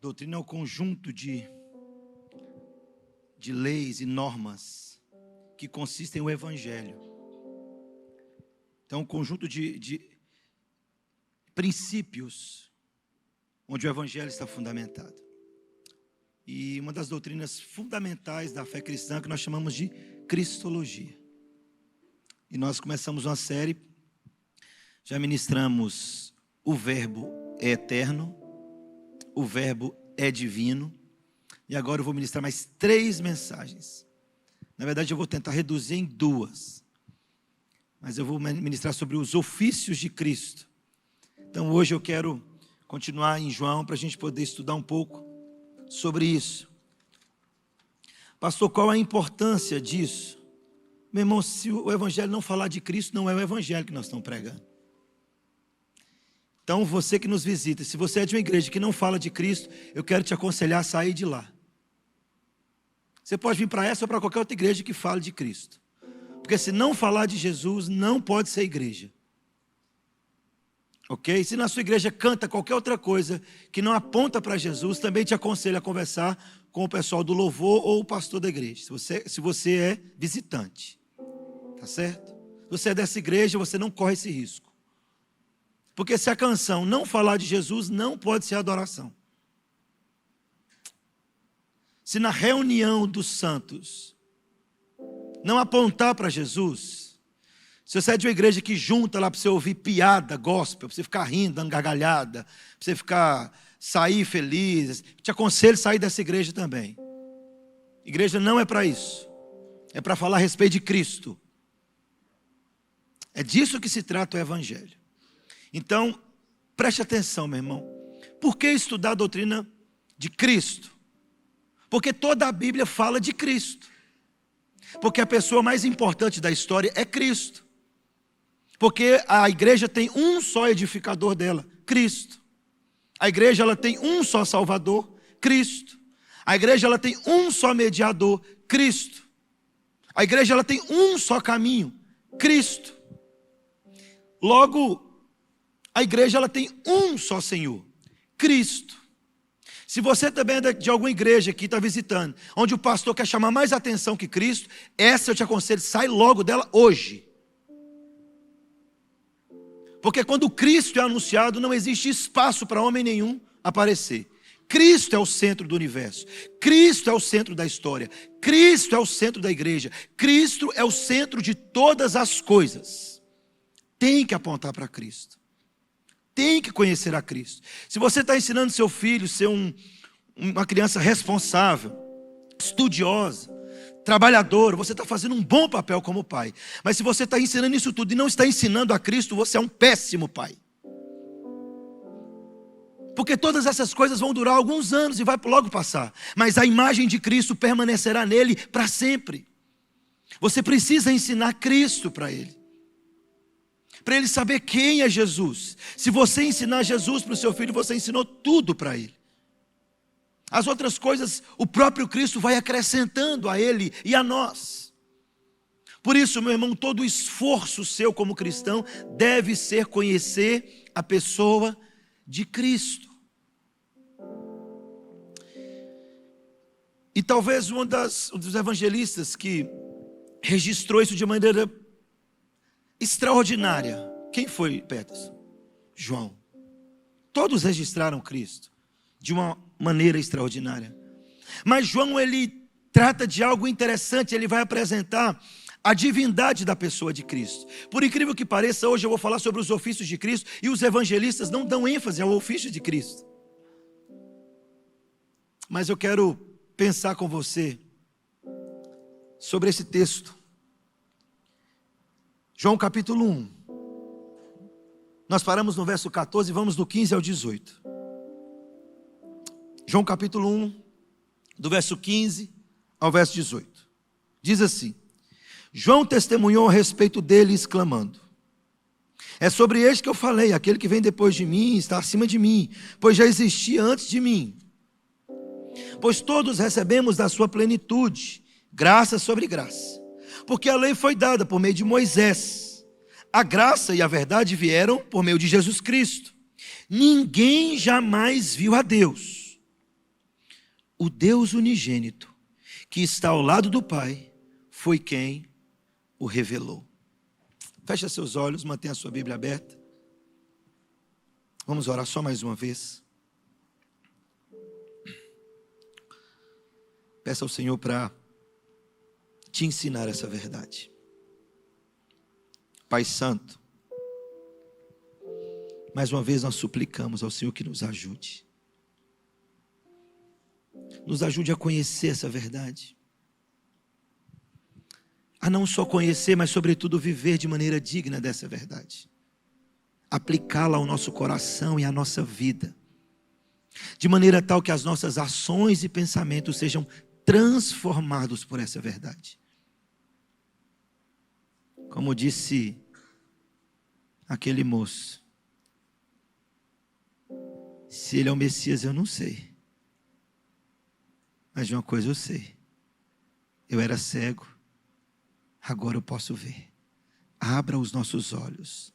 Doutrina é o conjunto de leis e normas que consistem no Evangelho. Então, um conjunto de princípios onde o Evangelho está fundamentado. E uma das doutrinas fundamentais da fé cristã que nós chamamos de Cristologia. E nós começamos uma série, já ministramos o Verbo é eterno, o Verbo é divino, e agora eu vou ministrar mais 3 mensagens. Na verdade eu vou tentar reduzir em 2, mas eu vou ministrar sobre os ofícios de Cristo. Então hoje eu quero continuar em João para a gente poder estudar um pouco sobre isso. Pastor, qual a importância disso? Meu irmão, se o Evangelho não falar de Cristo, não é o Evangelho que nós estamos pregando. Então você que nos visita, se você é de uma igreja que não fala de Cristo, eu quero te aconselhar a sair de lá. Você pode vir para essa ou para qualquer outra igreja que fale de Cristo. Porque se não falar de Jesus, não pode ser igreja. Ok? Se na sua igreja canta qualquer outra coisa que não aponta para Jesus, também te aconselho a conversar com o pessoal do louvor ou o pastor da igreja. Se você é visitante. Tá certo? Se você é dessa igreja, você não corre esse risco. Porque se a canção não falar de Jesus, não pode ser adoração. Se na reunião dos santos não apontar para Jesus, se você é de uma igreja que junta lá para você ouvir piada, gospel, para você ficar rindo, dando gargalhada, para você sair feliz, te aconselho a sair dessa igreja também. Igreja não é para isso. É para falar a respeito de Cristo. É disso que se trata o Evangelho. Então, preste atenção, meu irmão. Por que estudar a doutrina de Cristo? Porque toda a Bíblia fala de Cristo. Porque a pessoa mais importante da história é Cristo. Porque a igreja tem um só edificador dela, Cristo. A igreja ela tem um só Salvador, Cristo. A igreja ela tem um só mediador, Cristo. A igreja ela tem um só caminho, Cristo. Logo, a igreja ela tem um só Senhor, Cristo. Se você também é de alguma igreja que está visitando, onde o pastor quer chamar mais atenção que Cristo, essa eu te aconselho, sai logo dela hoje. Porque quando Cristo é anunciado, não existe espaço para homem nenhum aparecer. Cristo é o centro do universo. Cristo é o centro da história. Cristo é o centro da igreja. Cristo é o centro de todas as coisas. Tem que apontar para Cristo. Tem que conhecer a Cristo. Se você está ensinando seu filho a ser uma criança responsável, estudiosa, trabalhadora, você está fazendo um bom papel como pai. Mas se você está ensinando isso tudo e não está ensinando a Cristo, você é um péssimo pai. Porque todas essas coisas vão durar alguns anos e vai logo passar. Mas a imagem de Cristo permanecerá nele para sempre. Você precisa ensinar Cristo para ele. Para ele saber quem é Jesus. Se você ensinar Jesus para o seu filho, você ensinou tudo para ele. As outras coisas, o próprio Cristo vai acrescentando a ele e a nós. Por isso, meu irmão, todo o esforço seu como cristão deve ser conhecer a pessoa de Cristo. E talvez um dos evangelistas que registrou isso de maneira extraordinária. Quem foi, Peterson? João. Todos registraram Cristo de uma maneira extraordinária. Mas João, ele trata de algo interessante. Ele vai apresentar a divindade da pessoa de Cristo. Por incrível que pareça, hoje eu vou falar sobre os ofícios de Cristo. E os evangelistas não dão ênfase ao ofício de Cristo. Mas eu quero pensar com você sobre esse texto. João capítulo 1. Nós paramos no verso 14 e vamos do 15 ao 18. João capítulo 1, do verso 15 ao verso 18. Diz assim: João testemunhou a respeito dele, exclamando: é sobre este que eu falei, aquele que vem depois de mim está acima de mim, pois já existia antes de mim. Pois todos recebemos da sua plenitude, graça sobre graça. Porque a lei foi dada por meio de Moisés. A graça e a verdade vieram por meio de Jesus Cristo. Ninguém jamais viu a Deus. o Deus unigênito, que está ao lado do Pai, foi quem o revelou. Feche seus olhos, mantenha a sua Bíblia aberta. Vamos orar só mais uma vez. Peça ao Senhor para te ensinar essa verdade. Pai Santo, mais uma vez nós suplicamos ao Senhor que nos ajude. Nos ajude a conhecer essa verdade. A não só conhecer, mas sobretudo viver de maneira digna dessa verdade. Aplicá-la ao nosso coração e à nossa vida. De maneira tal que as nossas ações e pensamentos sejam transformados por essa verdade. Como disse aquele moço, se ele é o Messias eu não sei, mas de uma coisa eu sei, eu era cego, agora eu posso ver. Abra os nossos olhos,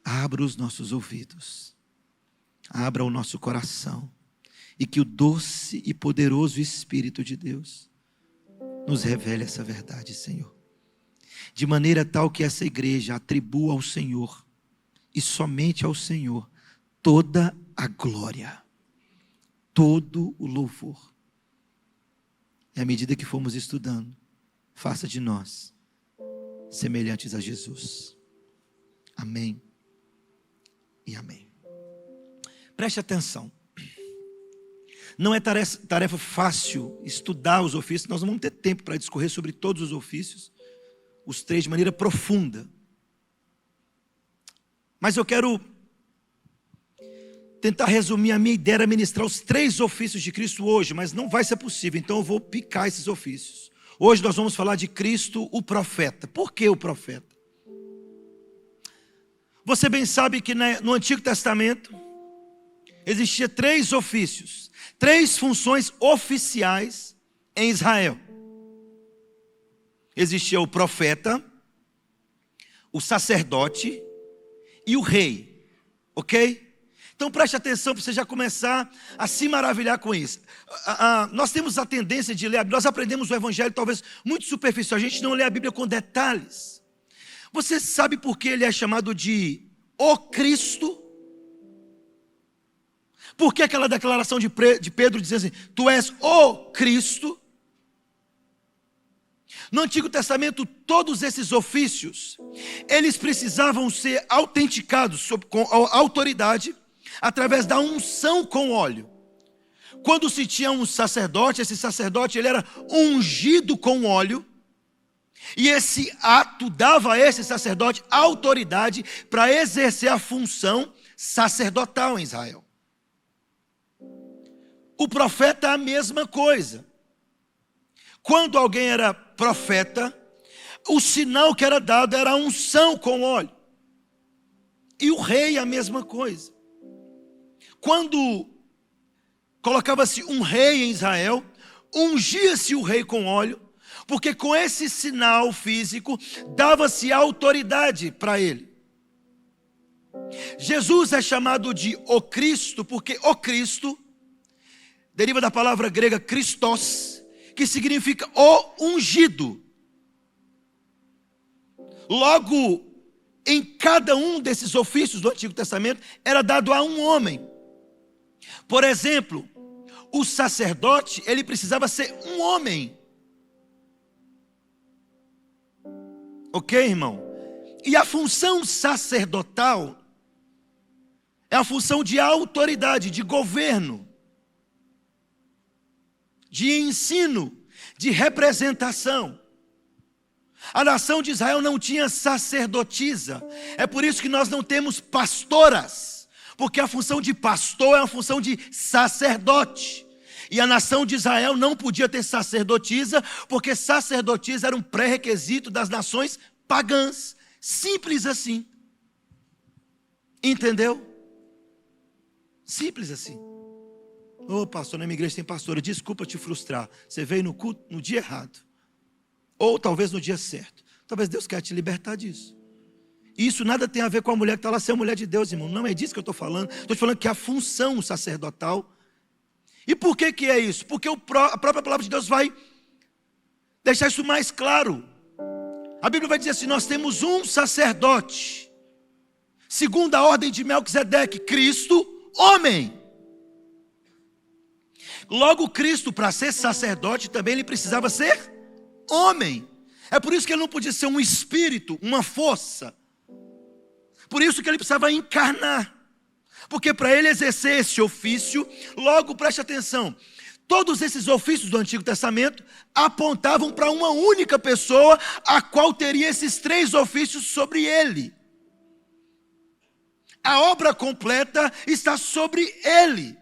abra os nossos ouvidos, abra o nosso coração, e que o doce e poderoso Espírito de Deus nos revele essa verdade, Senhor. De maneira tal que essa igreja atribua ao Senhor, e somente ao Senhor, toda a glória, todo o louvor. E à medida que formos estudando, faça de nós semelhantes a Jesus. Amém e amém. Preste atenção. Não é tarefa fácil estudar os ofícios. Nós não vamos ter tempo para discorrer sobre todos os ofícios, os 3 de maneira profunda. Mas eu quero tentar resumir. A minha ideia era ministrar os 3 ofícios de Cristo hoje, mas não vai ser possível, então eu vou picar esses ofícios. Hoje nós vamos falar de Cristo, o profeta. Por que o profeta? Você bem sabe que no Antigo Testamento existia 3 ofícios, 3 funções oficiais em Israel. Existia o profeta, o sacerdote e o rei, ok? Então preste atenção para você já começar a se maravilhar com isso. Nós temos a tendência de ler a Bíblia, nós aprendemos o Evangelho talvez muito superficial, a gente não lê a Bíblia com detalhes. Você sabe por que ele é chamado de o Cristo? Por que aquela declaração de Pedro dizendo assim, tu és o Cristo? No Antigo Testamento, todos esses ofícios, eles precisavam ser autenticados com autoridade, através da unção com óleo. Quando se tinha um sacerdote, esse sacerdote ele era ungido com óleo, e esse ato dava a esse sacerdote autoridade para exercer a função sacerdotal em Israel. O profeta é a mesma coisa. Quando alguém era profeta, o sinal que era dado era a unção com óleo. E o rei a mesma coisa. Quando colocava-se um rei em Israel, ungia-se o rei com óleo, porque com esse sinal físico dava-se autoridade para ele. Jesus é chamado de o Cristo, porque o Cristo deriva da palavra grega Christos, que significa o ungido. Logo, em cada um desses ofícios do Antigo Testamento, era dado a um homem. Por exemplo, o sacerdote, ele precisava ser um homem. Ok, irmão? E a função sacerdotal é a função de autoridade, de governo, de ensino, de representação. A nação de Israel não tinha sacerdotisa. É por isso que nós não temos pastoras, porque a função de pastor é uma função de sacerdote. E a nação de Israel não podia ter sacerdotisa, porque sacerdotisa era um pré-requisito das nações pagãs. Simples assim. Entendeu? Simples assim. Ô pastor, na minha igreja tem pastora, desculpa te frustrar. Você veio no culto no dia errado. Ou talvez no dia certo. Talvez Deus quer te libertar disso. E isso nada tem a ver com a mulher que está lá ser a mulher de Deus, irmão. Não é disso que eu estou falando. Estou falando que a função sacerdotal E por que é isso? Porque a própria palavra de Deus vai deixar isso mais claro. A Bíblia vai dizer assim: nós temos um sacerdote, segundo a ordem de Melquisedeque, Cristo, homem. Logo, Cristo, para ser sacerdote, também ele precisava ser homem. É por isso que ele não podia ser um espírito, uma força. Por isso que ele precisava encarnar. Porque para ele exercer esse ofício, logo preste atenção, todos esses ofícios do Antigo Testamento apontavam para uma única pessoa, a qual teria esses 3 ofícios sobre ele. A obra completa está sobre ele.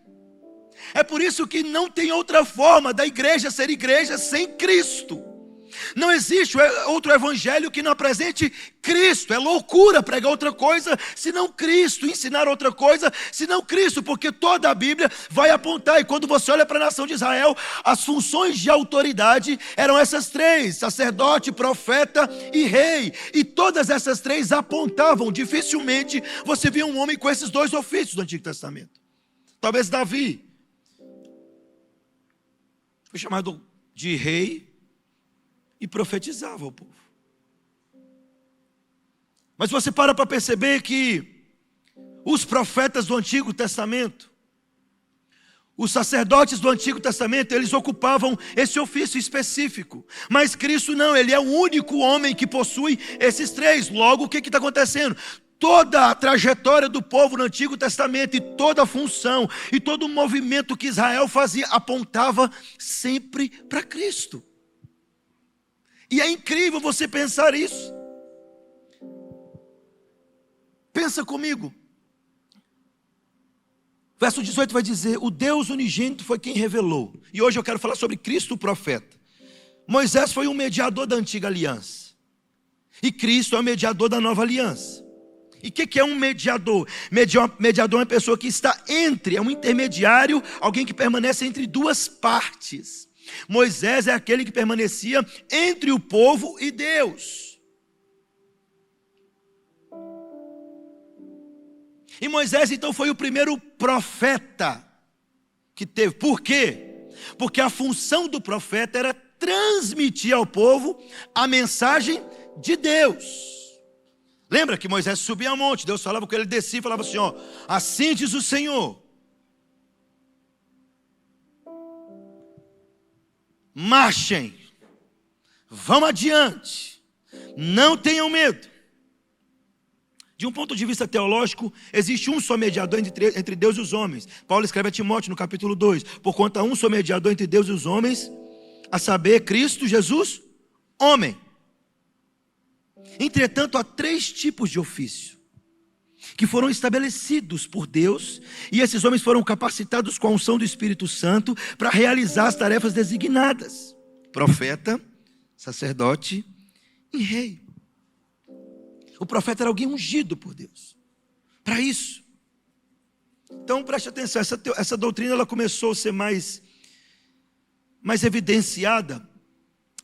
É por isso que não tem outra forma da igreja ser igreja sem Cristo. Não existe outro evangelho que não apresente Cristo. É loucura pregar outra coisa senão Cristo, ensinar outra coisa senão Cristo, porque toda a Bíblia vai apontar. E quando você olha para a nação de Israel, as funções de autoridade eram essas 3: sacerdote, profeta e rei. E todas essas 3 apontavam. Dificilmente você via um homem com esses 2 ofícios do Antigo Testamento. Talvez Davi foi chamado de rei e profetizava ao povo. Mas você para perceber que os profetas do Antigo Testamento, os sacerdotes do Antigo Testamento, eles ocupavam esse ofício específico. Mas Cristo não, ele é o único homem que possui esses 3. Logo, o que está acontecendo? Toda a trajetória do povo no Antigo Testamento, e toda a função, e todo o movimento que Israel fazia, apontava sempre para Cristo. E é incrível você pensar isso. Pensa comigo. Verso 18 vai dizer: o Deus unigênito foi quem revelou. E hoje eu quero falar sobre Cristo, o profeta. Moisés foi um mediador da antiga aliança, e Cristo é o mediador da nova aliança. E o que é um mediador? Mediador é uma pessoa que está entre, é um intermediário, alguém que permanece entre 2 partes. Moisés é aquele que permanecia entre o povo e Deus. E Moisés então foi o primeiro profeta que teve. Por quê? Porque a função do profeta era transmitir ao povo a mensagem de Deus. Lembra que Moisés subia ao monte, Deus falava com ele, descia e falava assim: ó, assim diz o Senhor, marchem, vão adiante, não tenham medo. De um ponto de vista teológico, existe um só mediador entre Deus e os homens. Paulo escreve a Timóteo no capítulo 2: porquanto há um só mediador entre Deus e os homens, a saber, Cristo Jesus, homem. Entretanto, há 3 tipos de ofício que foram estabelecidos por Deus, e esses homens foram capacitados com a unção do Espírito Santo para realizar as tarefas designadas: profeta, sacerdote e rei. O profeta era alguém ungido por Deus para isso. Então preste atenção, essa doutrina ela começou a ser mais evidenciada.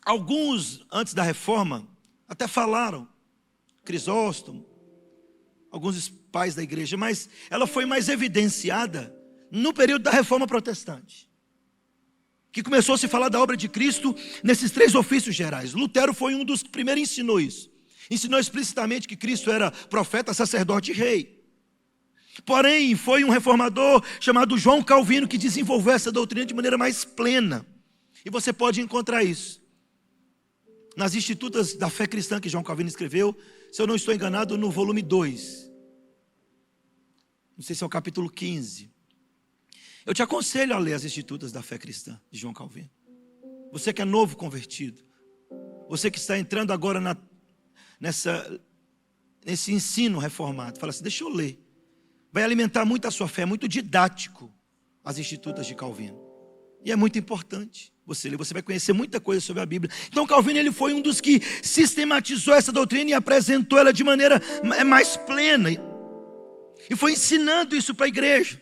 Alguns antes da reforma até falaram, Crisóstomo, alguns pais da igreja, mas ela foi mais evidenciada no período da reforma protestante, que começou a se falar da obra de Cristo nesses 3 ofícios gerais. Lutero foi um dos que primeiro ensinou isso. Ensinou explicitamente que Cristo era profeta, sacerdote e rei. Porém, foi um reformador chamado João Calvino que desenvolveu essa doutrina de maneira mais plena. E você pode encontrar isso nas Institutas da Fé Cristã que João Calvino escreveu, se eu não estou enganado, no volume 2. Não sei se é o capítulo 15. Eu te aconselho a ler as Institutas da Fé Cristã de João Calvino. Você que é novo convertido, você que está entrando agora nesse ensino reformado, fala assim: deixa eu ler. Vai alimentar muito a sua fé, é muito didático as Institutas de Calvino. E é muito importante você ler, você vai conhecer muita coisa sobre a Bíblia. Então Calvino ele foi um dos que sistematizou essa doutrina e apresentou ela de maneira mais plena. E foi ensinando isso para a igreja.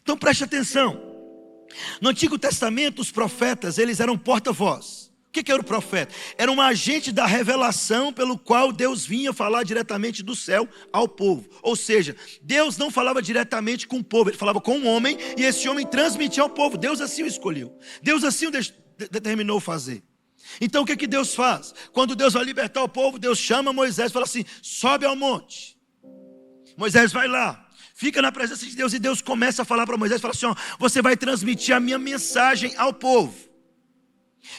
Então preste atenção. No Antigo Testamento os profetas eles eram porta-voz. O que era o profeta? Era um agente da revelação pelo qual Deus vinha falar diretamente do céu ao povo. Ou seja, Deus não falava diretamente com o povo, Ele falava com um homem, e esse homem transmitia ao povo. Deus assim o escolheu, Deus assim o determinou fazer. Então o que Deus faz? Quando Deus vai libertar o povo, Deus chama Moisés e fala assim: sobe ao monte. Moisés vai lá, fica na presença de Deus, e Deus começa a falar para Moisés, fala assim: ó, você vai transmitir a minha mensagem ao povo.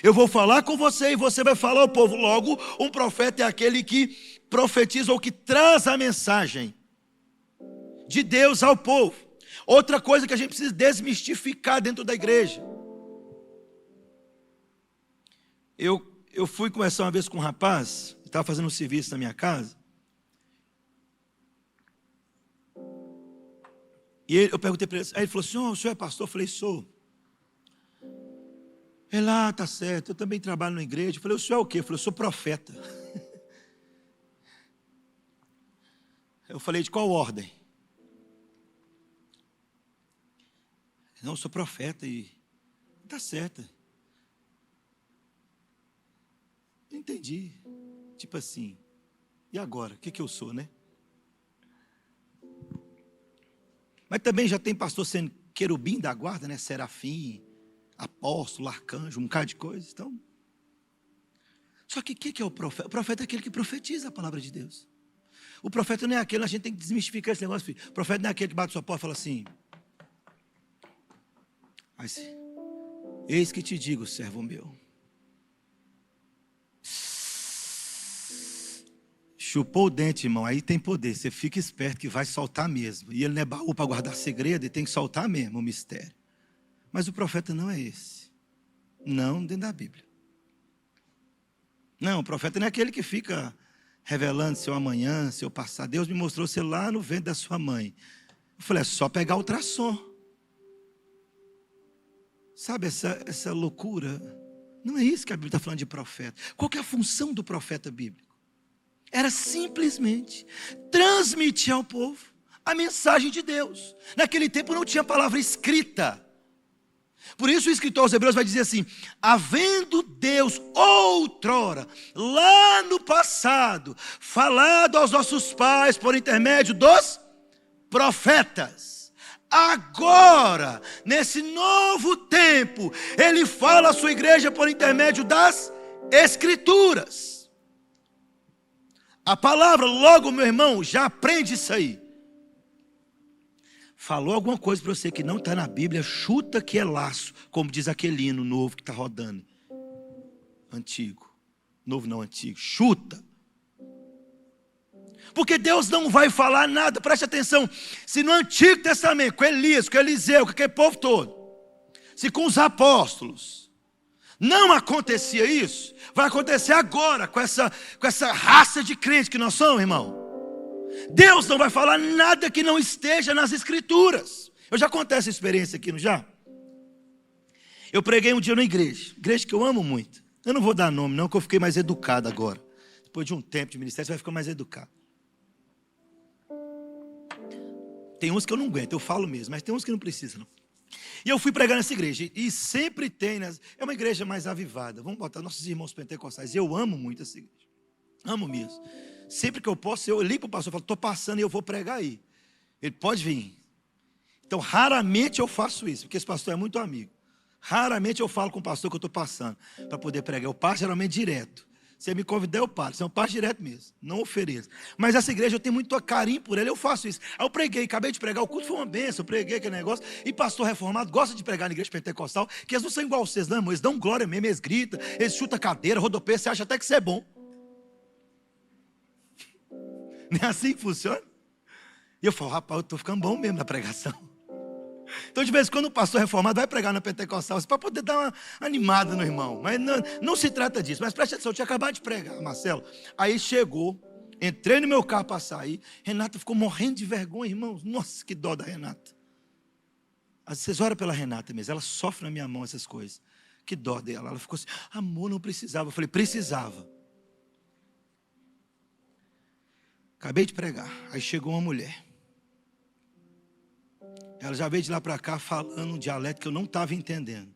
Eu vou falar com você e você vai falar ao povo. Logo, um profeta é aquele que profetiza ou que traz a mensagem de Deus ao povo. Outra coisa que a gente precisa desmistificar dentro da igreja. Eu fui conversar uma vez com um rapaz, estava fazendo um serviço na minha casa. E eu perguntei para ele, aí ele falou assim: o senhor é pastor? Eu falei: sou. Ele lá, tá certo, eu também trabalho na igreja. Eu falei: o senhor é o quê? Eu falei: eu sou profeta. Eu falei: de qual ordem? Não, eu sou profeta e tá certo. Entendi. Tipo assim, e agora? O que eu sou, né? Mas também já tem pastor sendo querubim da guarda, né? Serafim, apóstolo, arcanjo, um bocado de coisa. Então, só que o que é o profeta? O profeta é aquele que profetiza a palavra de Deus. O profeta não é aquele, a gente tem que desmistificar esse negócio, filho. O profeta não é aquele que bate sua porta e fala assim: eis que te digo, servo meu. Chupou o dente, irmão, aí tem poder. Você fica esperto que vai soltar mesmo. E ele não é baú para guardar segredo, e tem que soltar mesmo o mistério. Mas o profeta não é esse. Não dentro da Bíblia. Não, o profeta não é aquele que fica revelando seu amanhã, seu passado. Deus me mostrou você lá no ventre da sua mãe. Eu falei: é só pegar o ultrassom. Sabe essa loucura? Não é isso que a Bíblia está falando de profeta. Qual que é a função do profeta bíblico? Era simplesmente transmitir ao povo a mensagem de Deus. Naquele tempo não tinha palavra escrita. Por isso o escritor aos Hebreus vai dizer assim: havendo Deus outrora, lá no passado, falado aos nossos pais por intermédio dos profetas, agora, nesse novo tempo, Ele fala à sua igreja por intermédio das Escrituras. A palavra, logo, meu irmão, já aprende isso aí. Falou alguma coisa para você que não está na Bíblia, chuta que é laço, como diz aquele hino novo que está rodando. Antigo. Novo não, antigo. Chuta. Porque Deus não vai falar nada, preste atenção. Se no Antigo Testamento, com Elias, com Eliseu, com aquele povo todo, se com os apóstolos não acontecia isso, vai acontecer agora com essa raça de crentes que nós somos, irmão. Deus não vai falar nada que não esteja nas Escrituras. Eu já contei essa experiência aqui, não já? Eu preguei um dia na igreja que eu amo muito. Eu não vou dar nome não, que eu fiquei mais educado agora. Depois de um tempo de ministério, você vai ficar mais educado. Tem uns que eu não aguento, eu falo mesmo, mas tem uns que não precisam, não. E eu fui pregar nessa igreja, e sempre tem, é uma igreja mais avivada. Vamos botar nossos irmãos pentecostais. Eu amo muito essa igreja, amo mesmo. Sempre que eu posso, eu ligo para o pastor e falo: estou passando e eu vou pregar aí. Ele pode vir. Então, raramente eu faço isso, porque esse pastor é muito amigo. Raramente eu falo com o pastor que eu estou passando para poder pregar. Eu passo geralmente direto. Se ele me convidar, eu passo. Eu passo direto mesmo, não ofereço. Mas essa igreja, eu tenho muito carinho por ela, eu faço isso. Aí eu preguei, acabei de pregar, o culto foi uma bênção, eu preguei aquele negócio. E pastor reformado gosta de pregar na igreja pentecostal, que eles não são igual a vocês, não, irmão. Eles dão glória mesmo, eles gritam, eles chutam cadeira, rodopeia, você acha até que isso é bom. Não é assim que funciona? E eu falo: rapaz, eu estou ficando bom mesmo na pregação. Então, de vez em quando, o pastor reformado vai pregar na pentecostal, para poder dar uma animada no irmão. Mas não se trata disso. Mas preste atenção, eu tinha acabado de pregar, Marcelo. Aí chegou, entrei no meu carro para sair. Renata ficou morrendo de vergonha, irmãos. Nossa, que dó da Renata. Vocês oram pela Renata mesmo, ela sofre na minha mão essas coisas. Que dó dela. Ela ficou assim: amor, não precisava. Eu falei: precisava. Acabei de pregar. Aí chegou uma mulher. Ela já veio de lá para cá falando um dialeto que eu não estava entendendo.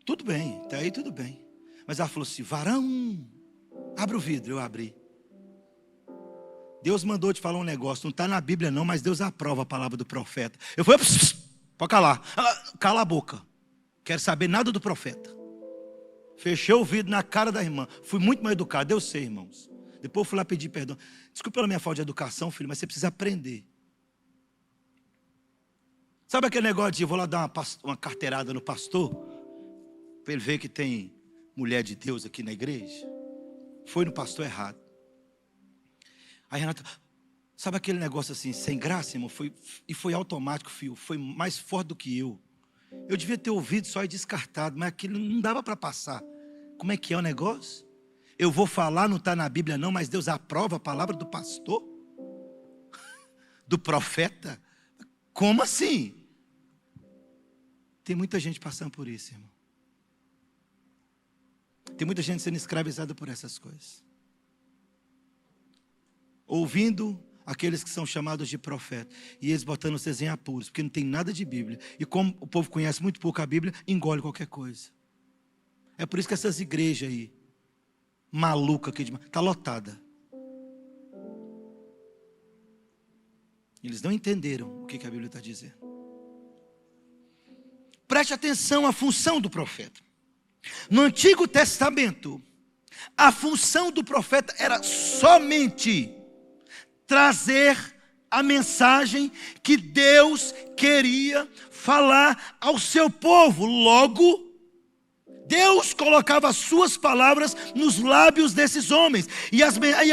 Tudo bem, até aí tudo bem. Mas ela falou assim: varão, abre o vidro. Eu abri. Deus mandou te falar um negócio, não está na Bíblia não, mas Deus aprova a palavra do profeta. Eu falei: pode calar. Cala a boca. Quero saber nada do profeta. Fechei o vidro na cara da irmã. Fui muito mal educado, eu sei, irmãos. Depois eu fui lá pedir perdão. Desculpa pela minha falta de educação, filho, mas você precisa aprender. Sabe aquele negócio de eu vou lá dar uma carteirada no pastor, para ele ver que tem mulher de Deus aqui na igreja? Foi no pastor errado. Aí Renata, sabe aquele negócio assim, sem graça, irmão? Foi automático, filho. Foi mais forte do que eu. Eu devia ter ouvido só e descartado, mas aquilo não dava para passar. Como é que é o negócio? Eu vou falar, não está na Bíblia não, mas Deus aprova a palavra do pastor? Do profeta? Como assim? Tem muita gente passando por isso, irmão. Tem muita gente sendo escravizada por essas coisas. Ouvindo aqueles que são chamados de profeta, e eles botando vocês em apuros, porque não tem nada de Bíblia. E como o povo conhece muito pouco a Bíblia, engole qualquer coisa. É por isso que essas igrejas aí, maluca aqui demais, está lotada. Eles não entenderam o que a Bíblia está dizendo. Preste atenção à função do profeta. No Antigo Testamento, a função do profeta era somente trazer a mensagem que Deus queria falar ao seu povo. Logo, Deus colocava as suas palavras nos lábios desses homens. E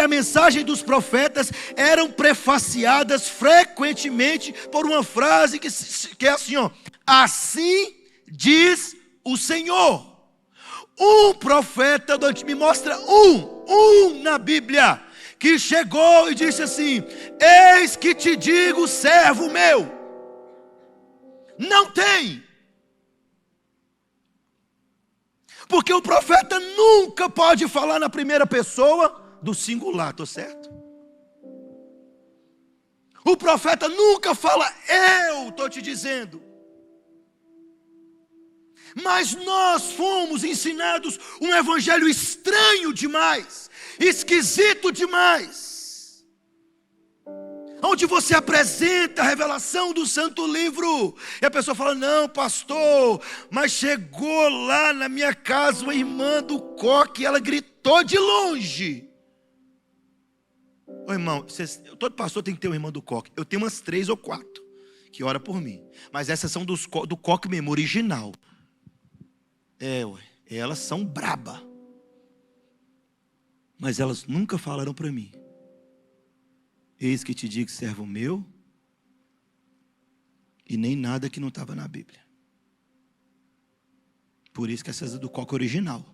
a mensagem dos profetas eram prefaciadas frequentemente por uma frase que é assim, ó: assim diz o Senhor. Um profeta, me mostra um na Bíblia, que chegou e disse assim: eis que te digo, servo meu. Não tem. Porque o profeta nunca pode falar na primeira pessoa do singular, estou certo? O profeta nunca fala: eu estou te dizendo. Mas nós fomos ensinados um evangelho estranho demais, esquisito demais, onde você apresenta a revelação do santo livro, e a pessoa fala: não, pastor, mas chegou lá na minha casa uma irmã do coque, e ela gritou de longe. Ô irmão, todo pastor tem que ter uma irmã do coque. Eu tenho umas 3 ou 4 que ora por mim, mas essas são do coque mesmo, original. Elas são braba, mas elas nunca falaram para mim: eis que te digo, servo meu, e nem nada que não estava na Bíblia. Por isso que essas é do coque original.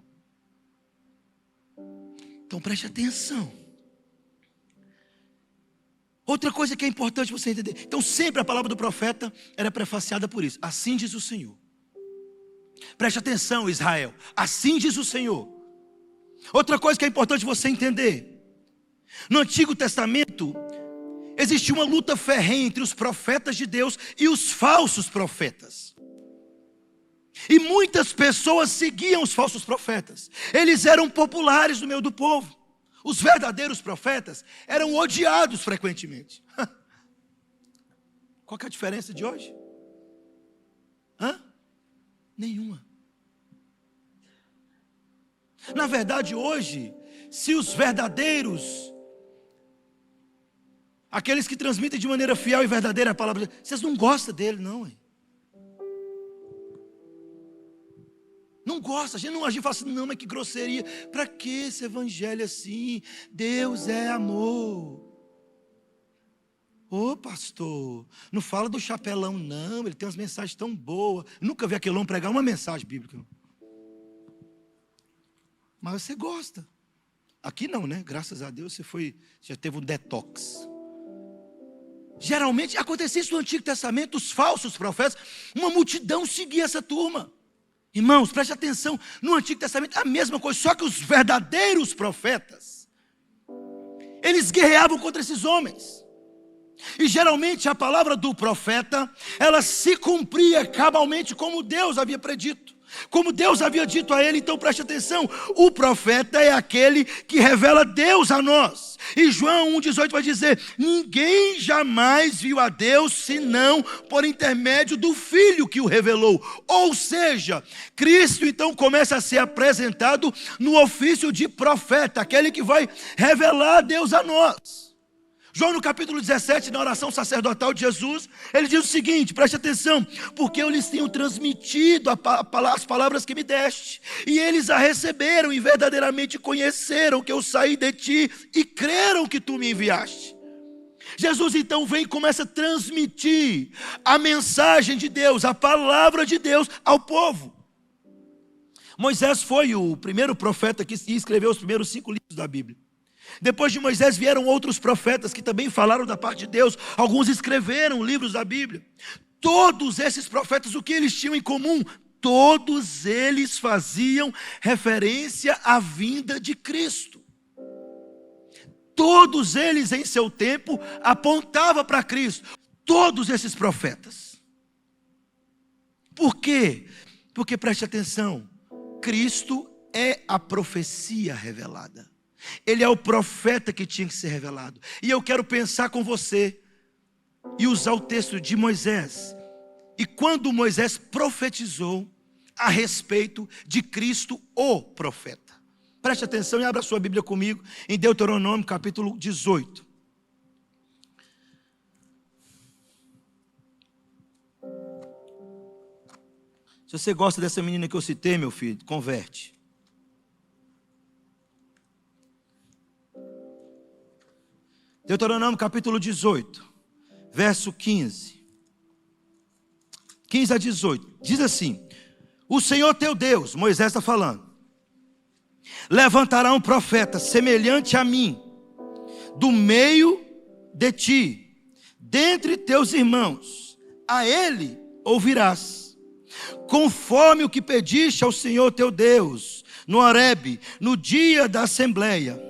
Então preste atenção. Outra coisa que é importante você entender. Então sempre a palavra do profeta era prefaciada por isso: assim diz o Senhor. Preste atenção, Israel, assim diz o Senhor. Outra coisa que é importante você entender: no Antigo Testamento existia uma luta ferrenha entre os profetas de Deus e os falsos profetas. E muitas pessoas seguiam os falsos profetas. Eles eram populares no meio do povo. Os verdadeiros profetas eram odiados frequentemente. Qual que é a diferença de hoje? Nenhuma. Na verdade, hoje, se os verdadeiros, aqueles que transmitem de maneira fiel e verdadeira a palavra, vocês não gostam dele, não, hein? Não gosta, a gente fala assim: não, mas que grosseria. Para que esse evangelho assim? Deus é amor. Ô pastor, não fala do chapelão não, ele tem umas mensagens tão boas. Nunca vi aquele homem pregar uma mensagem bíblica. Mas você gosta. Aqui não, né? Graças a Deus você já teve um detox. Geralmente acontecia isso no Antigo Testamento, os falsos profetas, uma multidão seguia essa turma. Irmãos, preste atenção, no Antigo Testamento a mesma coisa, só que os verdadeiros profetas, eles guerreavam contra esses homens. E geralmente a palavra do profeta, ela se cumpria cabalmente como Deus havia predito. como Deus havia dito a ele. Então preste atenção, o profeta é aquele que revela Deus a nós. E João 1,18 vai dizer: ninguém jamais viu a Deus senão por intermédio do Filho que o revelou. Ou seja, Cristo então começa a ser apresentado no ofício de profeta, aquele que vai revelar Deus a nós. João no capítulo 17, na oração sacerdotal de Jesus, ele diz o seguinte, preste atenção: porque eu lhes tenho transmitido as palavras que me deste, e eles a receberam e verdadeiramente conheceram que eu saí de ti e creram que tu me enviaste. Jesus então vem e começa a transmitir a mensagem de Deus, a palavra de Deus ao povo. Moisés foi o primeiro profeta que escreveu os primeiros 5 livros da Bíblia. Depois de Moisés vieram outros profetas que também falaram da parte de Deus. Alguns escreveram livros da Bíblia. Todos esses profetas, o que eles tinham em comum? Todos eles faziam referência à vinda de Cristo. Todos eles em seu tempo apontavam para Cristo. Todos esses profetas. Por quê? Porque preste atenção, Cristo é a profecia revelada. Ele é o profeta que tinha que ser revelado. E eu quero pensar com você e usar o texto de Moisés. E quando Moisés profetizou a respeito de Cristo, o profeta. Preste atenção e abra sua Bíblia comigo em Deuteronômio capítulo 18. Se você gosta dessa menina que eu citei, meu filho, converte. Deuteronômio capítulo 18, verso 15. 15 a 18. Diz assim: o Senhor teu Deus, Moisés está falando, levantará um profeta semelhante a mim, do meio de ti, dentre teus irmãos, a ele ouvirás, conforme o que pediste ao Senhor teu Deus, no Horebe, no dia da assembleia.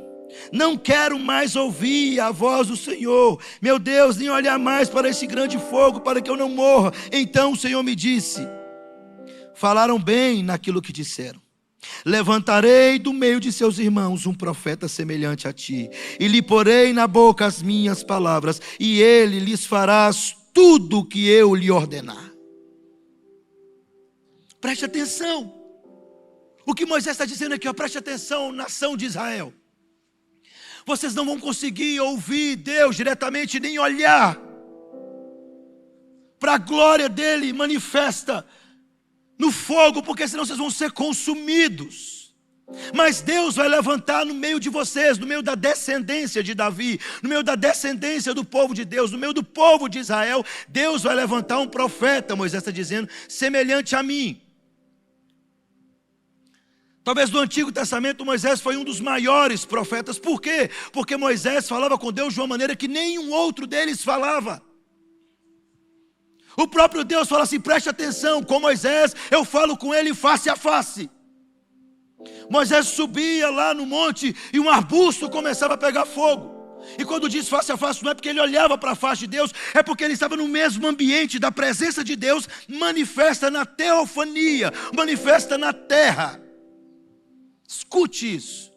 Não quero mais ouvir a voz do Senhor, meu Deus, nem olhar mais para esse grande fogo, para que eu não morra. Então o Senhor me disse: falaram bem naquilo que disseram. Levantarei do meio de seus irmãos um profeta semelhante a ti, e lhe porei na boca as minhas palavras, e ele lhes fará tudo o que eu lhe ordenar. Preste atenção. O que Moisés está dizendo aqui, ó, preste atenção, nação de Israel. Vocês não vão conseguir ouvir Deus diretamente, nem olhar para a glória dele manifesta no fogo, porque senão vocês vão ser consumidos. Mas Deus vai levantar no meio de vocês, no meio da descendência de Davi, no meio da descendência do povo de Deus, no meio do povo de Israel. Deus vai levantar um profeta, Moisés está dizendo, semelhante a mim. Talvez no Antigo Testamento Moisés foi um dos maiores profetas. Por quê? Porque Moisés falava com Deus de uma maneira que nenhum outro deles falava. O próprio Deus fala assim: preste atenção, com Moisés eu falo com ele face a face. Moisés subia lá no monte e um arbusto começava a pegar fogo. E quando diz face a face, não é porque ele olhava para a face de Deus, é porque ele estava no mesmo ambiente da presença de Deus, manifesta na teofania, manifesta na terra. Escute isso.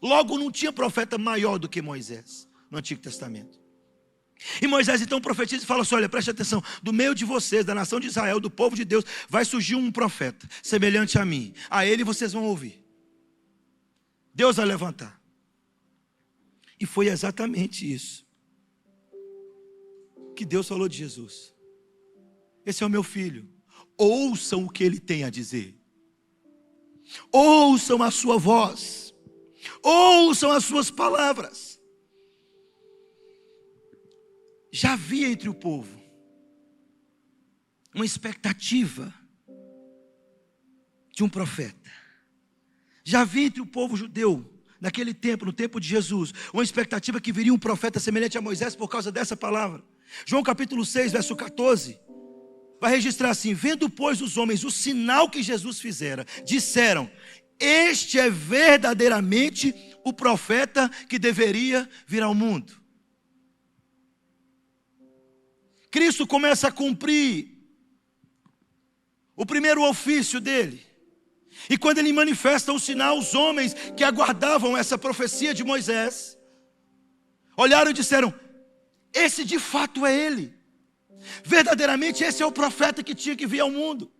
Logo não tinha profeta maior do que Moisés no Antigo Testamento. E Moisés então profetiza e fala assim: olha, preste atenção, do meio de vocês, da nação de Israel, do povo de Deus, vai surgir um profeta semelhante a mim. A ele vocês vão ouvir. Deus vai levantar. E foi exatamente isso que Deus falou de Jesus. Esse é o meu filho, ouçam o que ele tem a dizer. Ouçam a sua voz, ouçam as suas palavras. Já havia entre o povo uma expectativa de um profeta. Já havia entre o povo judeu, naquele tempo, no tempo de Jesus, uma expectativa que viria um profeta semelhante a Moisés por causa dessa palavra. João capítulo 6, verso 14, vai registrar assim: vendo pois os homens o sinal que Jesus fizera, disseram: este é verdadeiramente o profeta que deveria vir ao mundo. Cristo começa a cumprir o primeiro ofício dele. E quando ele manifesta o sinal, os homens que aguardavam essa profecia de Moisés olharam e disseram: esse de fato é ele. Verdadeiramente esse é o profeta que tinha que vir ao mundo.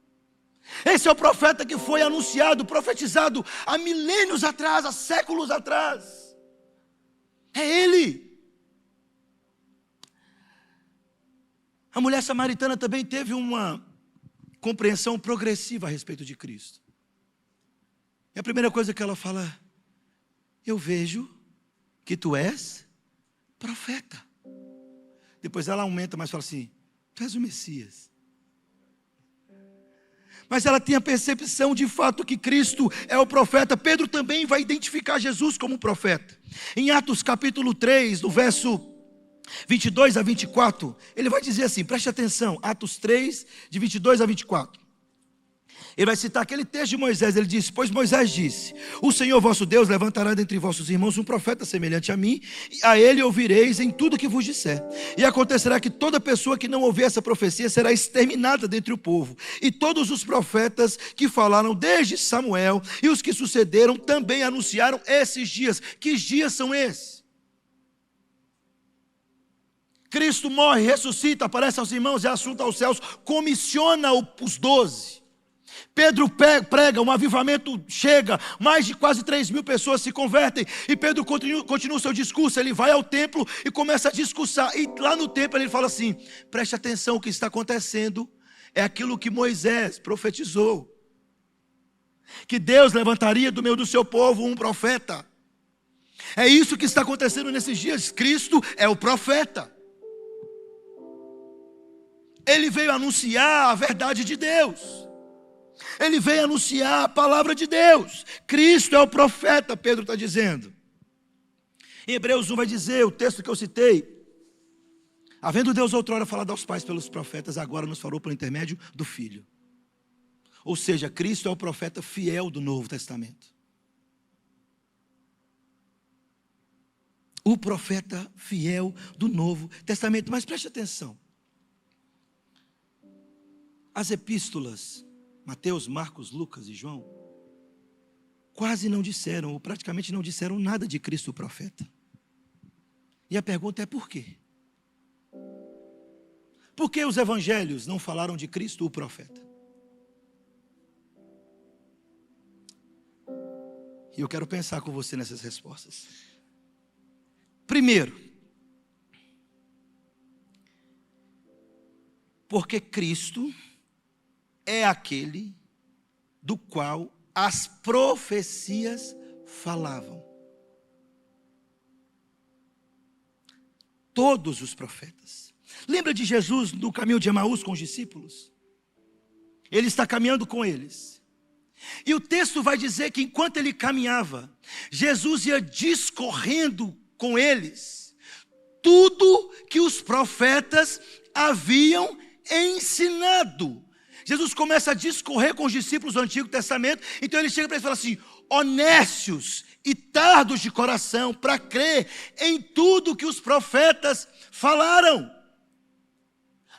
Esse é o profeta que foi anunciado, profetizado há milênios atrás, há séculos atrás. É ele. A mulher samaritana também teve uma compreensão progressiva a respeito de Cristo. E a primeira coisa que ela fala: eu vejo que tu és profeta. Depois ela aumenta, mas fala assim: tu és o Messias. Mas ela tem a percepção de fato que Cristo é o profeta. Pedro também vai identificar Jesus como profeta. Em Atos capítulo 3, do verso 22 a 24, ele vai dizer assim, preste atenção, Atos 3, de 22 a 24. Ele vai citar aquele texto de Moisés. Ele diz: pois Moisés disse: o Senhor vosso Deus levantará dentre vossos irmãos um profeta semelhante a mim, e a ele ouvireis em tudo que vos disser. E acontecerá que toda pessoa que não ouvir essa profecia será exterminada dentre o povo. E todos os profetas que falaram desde Samuel e os que sucederam também anunciaram esses dias. Que dias são esses? Cristo morre, ressuscita, aparece aos irmãos, é assunto aos céus, comissiona os 12. Pedro prega, um avivamento chega, mais de quase 3.000 pessoas se convertem, e Pedro continua o seu discurso. Ele vai ao templo e começa a discursar, e lá no templo ele fala assim: preste atenção, o que está acontecendo é aquilo que Moisés profetizou, que Deus levantaria do meio do seu povo um profeta. É isso que está acontecendo nesses dias. Cristo é o profeta. Ele veio anunciar a verdade de Deus. Ele veio anunciar a palavra de Deus. Cristo é o profeta, Pedro está dizendo. Em Hebreus 1 vai dizer, o texto que eu citei: havendo Deus outrora falado aos pais pelos profetas, agora nos falou por intermédio do Filho. Ou seja, Cristo é o profeta fiel do Novo Testamento. O profeta fiel do Novo Testamento. Mas preste atenção. As epístolas, Mateus, Marcos, Lucas e João, quase não disseram, ou praticamente não disseram nada de Cristo o profeta. E a pergunta é: por quê? Por que os evangelhos não falaram de Cristo o profeta? E eu quero pensar com você nessas respostas. Primeiro, porque Cristo é aquele do qual as profecias falavam. Todos os profetas. Lembra de Jesus no caminho de Emaús com os discípulos? Ele está caminhando com eles. E o texto vai dizer que enquanto ele caminhava, Jesus ia discorrendo com eles tudo que os profetas haviam ensinado. Jesus começa a discorrer com os discípulos do Antigo Testamento. Então ele chega para eles e fala assim: honestos e tardos de coração para crer em tudo que os profetas falaram.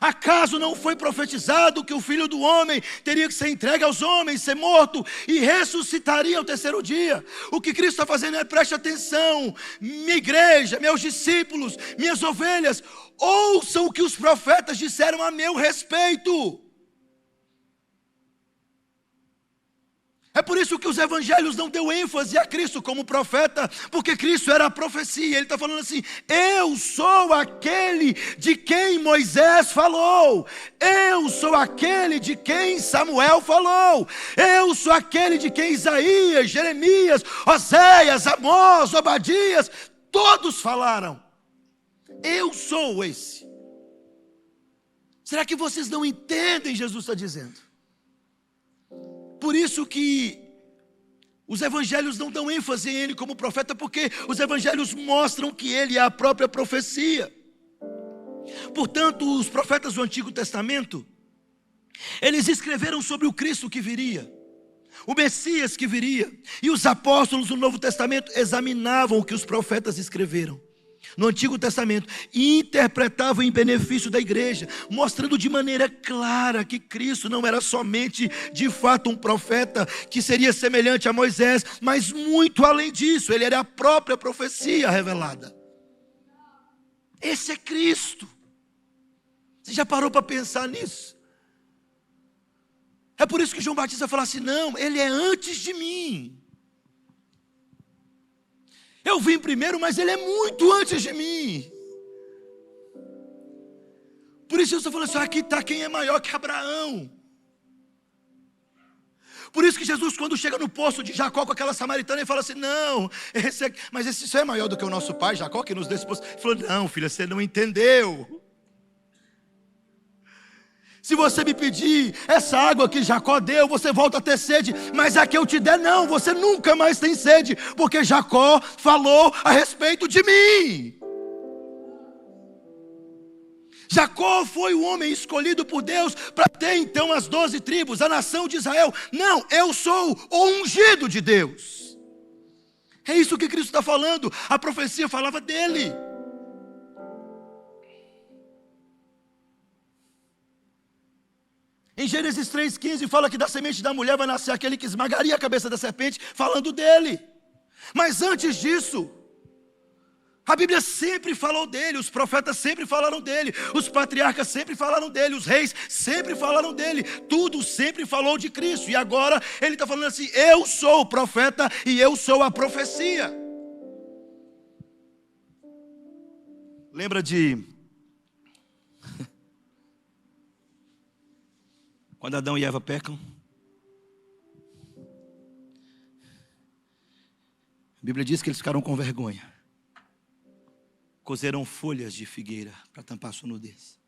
Acaso não foi profetizado que o Filho do Homem teria que ser entregue aos homens, ser morto e ressuscitaria ao terceiro dia? O que Cristo está fazendo é: preste atenção, minha igreja, meus discípulos, minhas ovelhas, ouçam o que os profetas disseram a meu respeito. É por isso que os evangelhos não deu ênfase a Cristo como profeta, porque Cristo era a profecia. Ele está falando assim: eu sou aquele de quem Moisés falou, eu sou aquele de quem Samuel falou, eu sou aquele de quem Isaías, Jeremias, Oséias, Amós, Obadias, todos falaram. Eu sou esse. Será que vocês não entendem? Jesus está dizendo. Por isso que os evangelhos não dão ênfase em ele como profeta, porque os evangelhos mostram que ele é a própria profecia. Portanto, os profetas do Antigo Testamento, eles escreveram sobre o Cristo que viria, o Messias que viria. E os apóstolos do Novo Testamento examinavam o que os profetas escreveram. no Antigo Testamento, interpretavam em benefício da igreja, mostrando de maneira clara que Cristo não era somente, de fato, um profeta que seria semelhante a Moisés, mas muito além disso, ele era a própria profecia revelada. Esse é Cristo. Você já parou para pensar nisso? É por isso que João Batista fala assim: não, ele é antes de mim. Eu vim primeiro, mas ele é muito antes de mim. Por isso eu estou falando assim: aqui está quem é maior que Abraão. Por isso que Jesus, quando chega no poço de Jacó com aquela samaritana, ele fala assim: não, mas esse só é maior do que o nosso pai Jacó, que nos deu esse poço. Ele falou: não, filha, você não entendeu. Se você me pedir essa água que Jacó deu, você volta a ter sede, mas a que eu te der, não, você nunca mais tem sede, porque Jacó falou a respeito de mim. Jacó foi o homem escolhido por Deus para ter então as 12 tribos, a nação de Israel. Não, eu sou o ungido de Deus. É isso que Cristo está falando, a profecia falava dele. Em Gênesis 3,15 fala que da semente da mulher vai nascer aquele que esmagaria a cabeça da serpente, falando dele. Mas antes disso, a Bíblia sempre falou dele, os profetas sempre falaram dele, os patriarcas sempre falaram dele, os reis sempre falaram dele, tudo sempre falou de Cristo. E agora ele está falando assim: eu sou o profeta e eu sou a profecia. Lembra de quando Adão e Eva pecam? A Bíblia diz que eles ficaram com vergonha. Cozeram folhas de figueira para tampar sua nudez.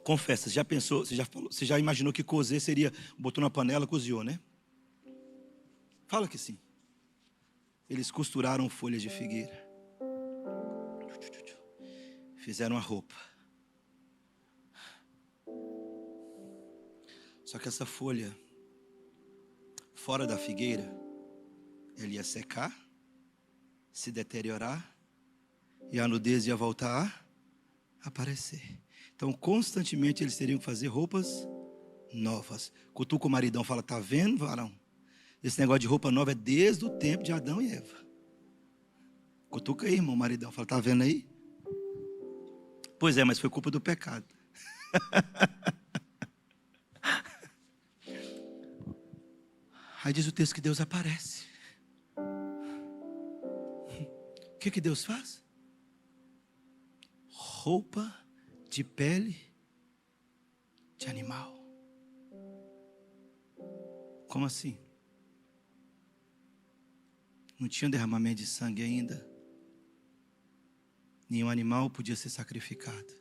Confessa, já pensou, você já imaginou que cozer seria, botou na panela, cozinhou, né? Fala que sim. Eles costuraram folhas de figueira. Fizeram a roupa. Só que essa folha, fora da figueira, ela ia secar, se deteriorar, e a nudez ia voltar a aparecer. Então, constantemente eles teriam que fazer roupas novas. Cutuca o maridão, fala: tá vendo, varão? Esse negócio de roupa nova é desde o tempo de Adão e Eva. Cutuca aí, irmão, o maridão, fala: tá vendo aí? Pois é, mas foi culpa do pecado. Aí diz o texto que Deus aparece. O que Deus faz? Roupa de pele de animal. Como assim? Não tinha derramamento de sangue ainda. Nenhum animal podia ser sacrificado.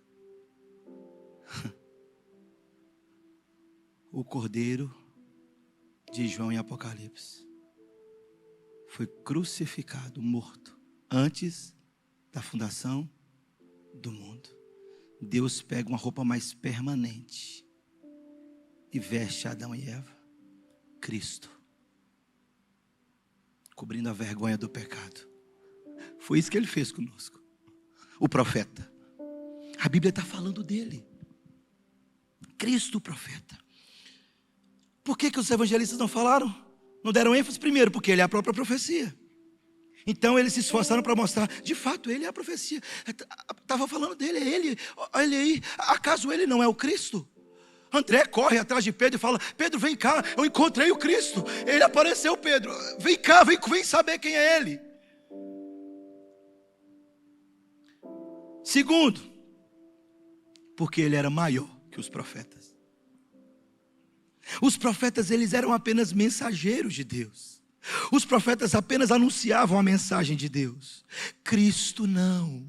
O cordeiro de João em Apocalipse foi crucificado, morto, antes da fundação do mundo. Deus pega uma roupa mais permanente e veste Adão e Eva, Cristo, cobrindo a vergonha do pecado. Foi isso que ele fez conosco. O profeta, a Bíblia está falando dele, Cristo, o profeta. Por que os evangelistas não falaram? Não deram ênfase? Primeiro, porque ele é a própria profecia. Então eles se esforçaram para mostrar: de fato, ele é a profecia. Estava falando dele, é ele. Olha aí, acaso ele não é o Cristo? André corre atrás de Pedro e fala: Pedro, vem cá, eu encontrei o Cristo. Ele apareceu, Pedro. Vem cá, vem saber quem é ele. Segundo, porque ele era maior que os profetas. Os profetas, eles eram apenas mensageiros de Deus. Os profetas apenas anunciavam a mensagem de Deus. Cristo não.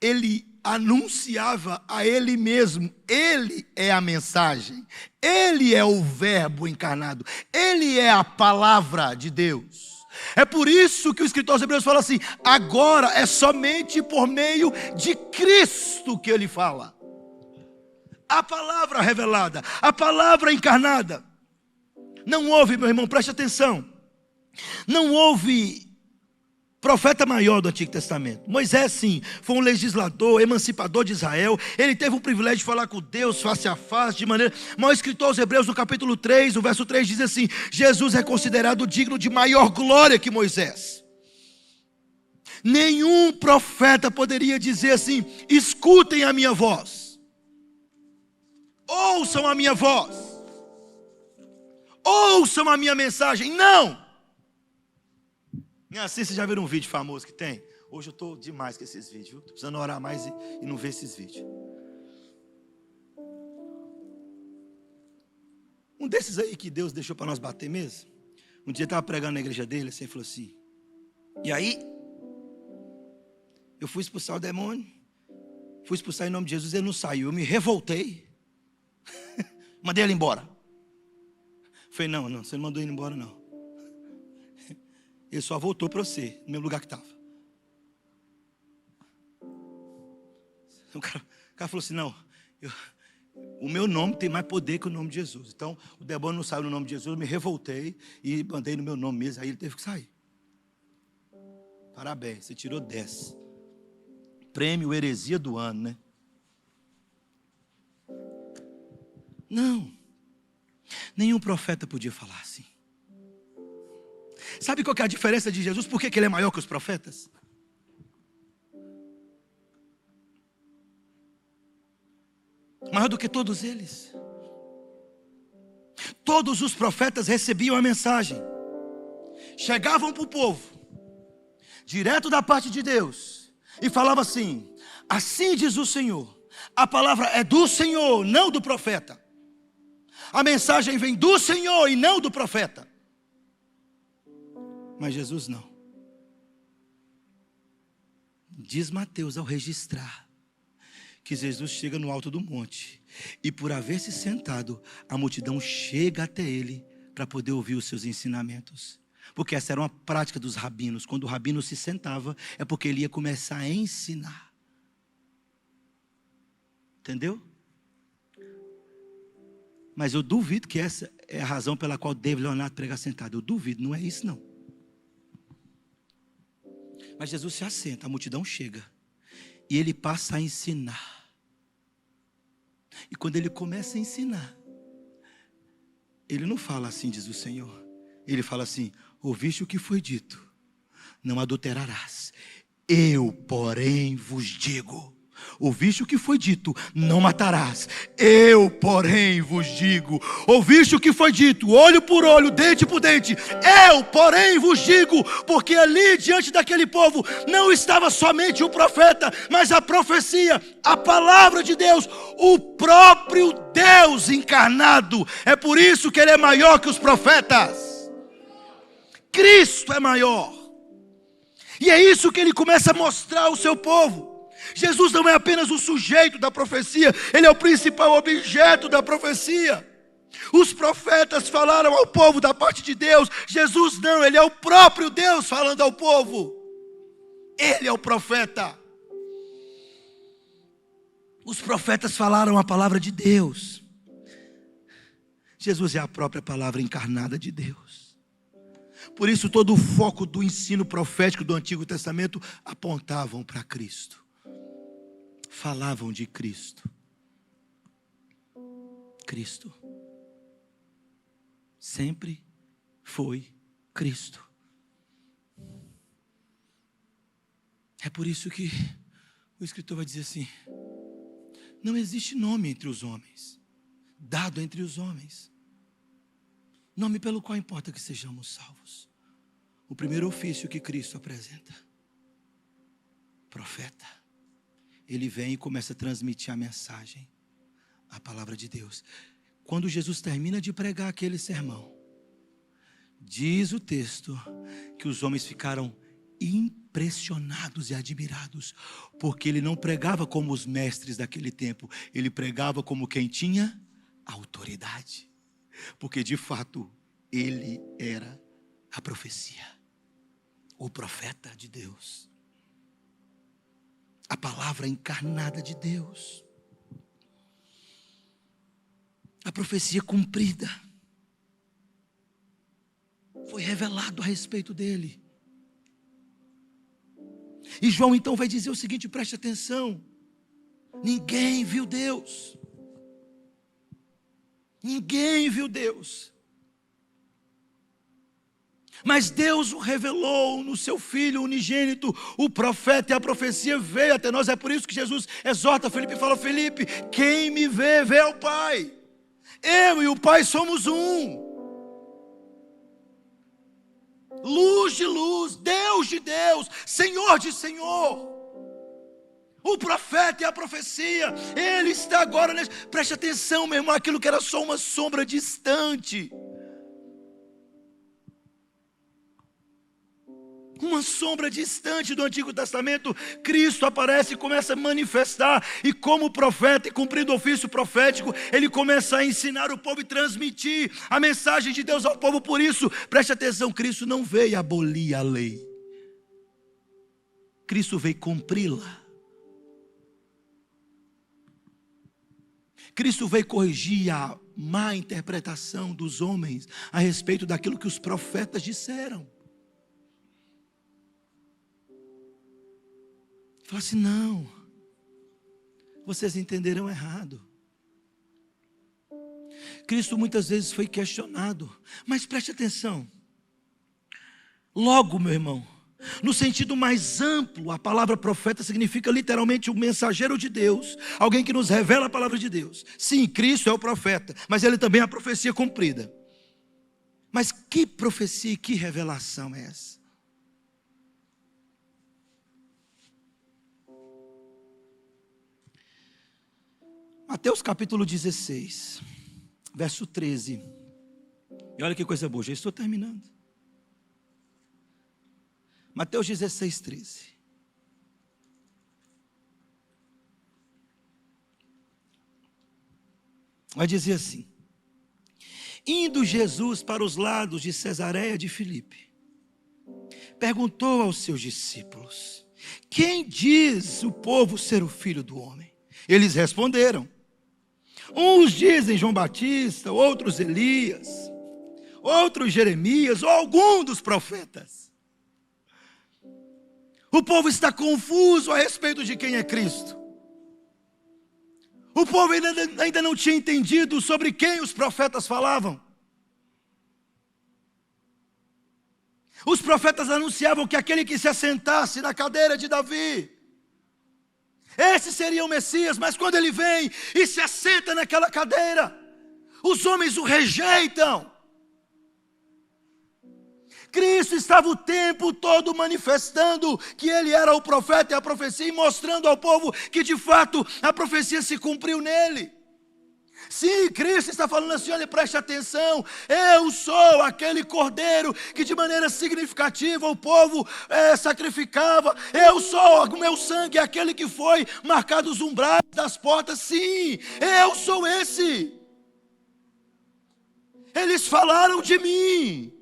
Ele anunciava a Ele mesmo. Ele é a mensagem. Ele é o verbo encarnado. Ele é a palavra de Deus. É por isso que o escritor aos Hebreus fala assim: agora é somente por meio de Cristo que ele fala. A palavra revelada, a palavra encarnada. Não houve, meu irmão, preste atenção. Não houve profeta maior do Antigo Testamento. Moisés, sim, foi um legislador, emancipador de Israel. Ele teve o privilégio de falar com Deus face a face, de maneira... Mas o escritor aos Hebreus, no capítulo 3, o verso 3, diz assim: Jesus é considerado digno de maior glória que Moisés. Nenhum profeta poderia dizer assim: escutem a minha voz, ouçam a minha voz, ouçam a minha mensagem. Não! Assim, vocês já viram um vídeo famoso que tem? Hoje eu estou demais com esses vídeos. Estou precisando orar mais e não ver esses vídeos. Um desses aí que Deus deixou para nós bater mesmo. Um dia eu estava pregando na igreja dele, assim, falou assim: e aí, eu fui expulsar o demônio, fui expulsar em nome de Jesus, ele não saiu. Eu me revoltei, mandei ele embora. Falei: não, você não mandou ele embora, não. Ele só voltou para você, no mesmo lugar que estava. O cara falou assim: não, o meu nome tem mais poder que o nome de Jesus. Então, o demônio não saiu no nome de Jesus, eu me revoltei e mandei no meu nome mesmo. Aí ele teve que sair. Parabéns, você tirou 10. Prêmio heresia do ano, né? Não, nenhum profeta podia falar assim. Sabe qual que é a diferença de Jesus? Por que ele é maior que os profetas? Maior do que todos eles. Todos os profetas recebiam a mensagem, chegavam para o povo, direto da parte de Deus, e falavam assim: assim diz o Senhor. A palavra é do Senhor, não do profeta. A mensagem vem do Senhor e não do profeta. Mas Jesus não. Diz Mateus ao registrar que Jesus chega no alto do monte, e por haver se sentado, a multidão chega até ele para poder ouvir os seus ensinamentos. Porque essa era uma prática dos rabinos. Quando o rabino se sentava, é porque ele ia começar a ensinar. Entendeu? Mas eu duvido que essa é a razão pela qual David Leonardo prega sentado. Eu duvido, não é isso não. Mas Jesus se assenta, a multidão chega, e ele passa a ensinar. E quando ele começa a ensinar, ele não fala assim, diz o Senhor. Ele fala assim: ouviste o que foi dito, não adulterarás. Eu, porém, vos digo. Ouviste o que foi dito, não matarás. Eu, porém, vos digo. Ouviste o que foi dito, olho por olho, dente por dente. Eu, porém, vos digo. Porque ali, diante daquele povo, não estava somente o profeta, mas a profecia, a palavra de Deus, o próprio Deus encarnado. É por isso que ele é maior que os profetas. Cristo é maior. E é isso que ele começa a mostrar ao seu povo. Jesus não é apenas o sujeito da profecia, ele é o principal objeto da profecia. Os profetas falaram ao povo da parte de Deus. Jesus não, ele é o próprio Deus falando ao povo. Ele é o profeta. Os profetas falaram a palavra de Deus. Jesus é a própria palavra encarnada de Deus. Por isso todo o foco do ensino profético do Antigo Testamento apontavam para Cristo. Falavam de Cristo. Cristo sempre foi Cristo. É por isso que o escritor vai dizer assim: não existe nome entre os homens, dado entre os homens, nome pelo qual importa que sejamos salvos. O primeiro ofício que Cristo apresenta: profeta. Ele vem e começa a transmitir a mensagem, a palavra de Deus. Quando Jesus termina de pregar aquele sermão, diz o texto que os homens ficaram impressionados e admirados, porque ele não pregava como os mestres daquele tempo, ele pregava como quem tinha autoridade, porque de fato ele era a profecia, o profeta de Deus, a palavra encarnada de Deus, a profecia cumprida. Foi revelado a respeito dele. E João então vai dizer o seguinte, preste atenção. Ninguém viu Deus. Ninguém viu Deus. Mas Deus o revelou no seu Filho unigênito, o profeta, e a profecia veio até nós. É por isso que Jesus exorta Felipe e fala, Felipe, quem me vê, vê ao Pai. Eu e o Pai somos um. Luz de luz, Deus de Deus, Senhor de Senhor. O profeta e a profecia, ele está agora, preste atenção, meu irmão, aquilo que era só uma sombra distante. Uma sombra distante do Antigo Testamento, Cristo aparece e começa a manifestar, e como profeta e cumprindo o ofício profético, ele começa a ensinar o povo e transmitir a mensagem de Deus ao povo. Por isso, preste atenção, Cristo não veio abolir a lei, Cristo veio cumpri-la. Cristo veio corrigir a má interpretação dos homens a respeito daquilo que os profetas disseram. Fala assim, não, vocês entenderam errado. Cristo muitas vezes foi questionado, mas preste atenção. Logo, meu irmão, no sentido mais amplo, a palavra profeta significa literalmente o mensageiro de Deus, alguém que nos revela a palavra de Deus. Sim, Cristo é o profeta, mas ele também é a profecia cumprida. Mas que profecia e que revelação é essa? Mateus capítulo 16, verso 13. E olha que coisa boa, já estou terminando. Mateus 16, 13. Vai dizer assim: indo Jesus para os lados de Cesareia de Filipe, perguntou aos seus discípulos: quem diz o povo ser o Filho do Homem? Eles responderam: uns dizem João Batista, outros Elias, outros Jeremias, ou algum dos profetas. O povo está confuso a respeito de quem é Cristo. O povo ainda não tinha entendido sobre quem os profetas falavam. Os profetas anunciavam que aquele que se assentasse na cadeira de Davi, esse seria o Messias, mas quando ele vem e se assenta naquela cadeira, os homens o rejeitam. Cristo estava o tempo todo manifestando que ele era o profeta e a profecia, e mostrando ao povo que de fato a profecia se cumpriu nele. Sim, Cristo está falando assim, olha, preste atenção, eu sou aquele cordeiro que de maneira significativa o povo sacrificava, eu sou, o meu sangue é aquele que foi marcado os umbrais das portas, sim, eu sou esse. Eles falaram de mim.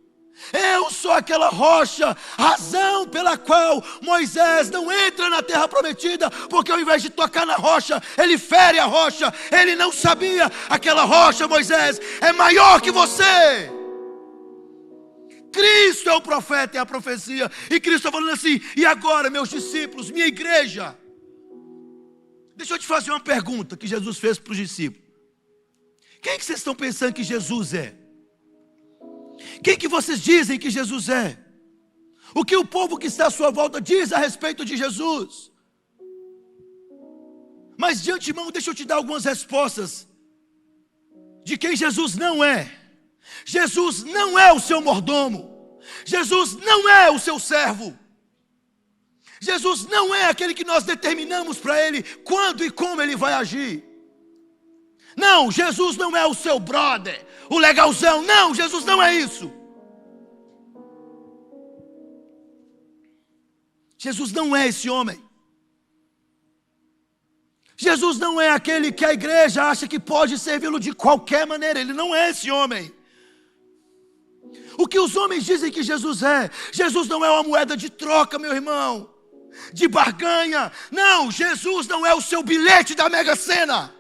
Eu sou aquela rocha, razão pela qual Moisés não entra na terra prometida, porque ao invés de tocar na rocha, ele fere a rocha. Ele não sabia, aquela rocha, Moisés, é maior que você. Cristo é o profeta e a profecia, e Cristo está falando assim, e agora meus discípulos, minha igreja, deixa eu te fazer uma pergunta que Jesus fez para os discípulos. Quem que vocês estão pensando que Jesus é? Quem que vocês dizem que Jesus é? O que o povo que está à sua volta diz a respeito de Jesus? Mas de antemão, deixa eu te dar algumas respostas de quem Jesus não é. Jesus não é o seu mordomo. Jesus não é o seu servo. Jesus não é aquele que nós determinamos para ele quando e como ele vai agir. Não, Jesus não é o seu brother, o legalzão. Não, Jesus não é isso. Jesus não é esse homem. Jesus não é aquele que a igreja acha que pode servi-lo de qualquer maneira. Ele não é esse homem. O que os homens dizem que Jesus é? Jesus não é uma moeda de troca, meu irmão, de barganha. Não, Jesus não é o seu bilhete da Mega Sena.